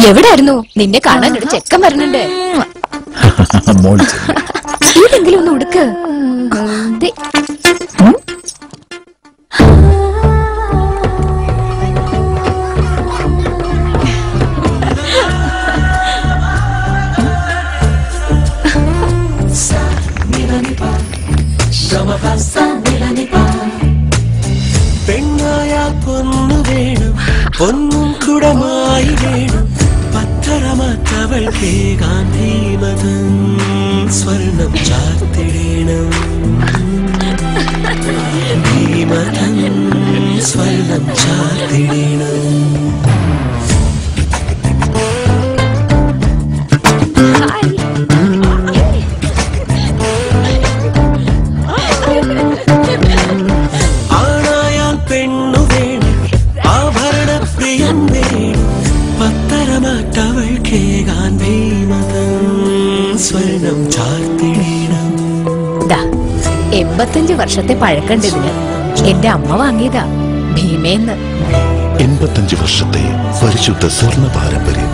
എവിടായിരുന്നു? നിന്നെ കാണാൻ ഒരു ചെക്കൻ വരുന്നുണ്ട്. ഇതെങ്കിലും ഒന്ന് ഉടുക്ക്. പെണ്ണായ പൊന്നു വേണം, പൊന്നും കുടമായി വേണം, പത്തരമാത്തവൾക്ക് ഗാന്ധിമതം സ്വർണം ചാർത്തിടേണം, ഭീമതം സ്വർണം ചാർത്തിടേണം. ആണായാൽ പെണ്ണു വേണം, ആഭരണ പ്രിയം വേണം, പത്തരമാറ്റവൾക്ക് ഗാന്ധിമതം സ്വർണം ചാർത്തിടേണം. 85 വർഷത്തെ പഴക്കണ്ടതിന് എന്റെ അമ്മ വാങ്ങിയതാ ഭീമേന്ന്. 85 വർഷത്തെ പരിശുദ്ധ സ്വർണ്ണ പാരമ്പര്യം.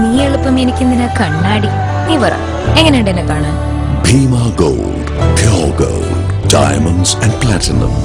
നീ എളുപ്പം എനിക്കെന്തിനാ കണ്ണാടി? നീ പറ, എങ്ങനെയുണ്ട് എന്നെ കാണാൻ? Bhima gold, pure gold, diamonds and platinum.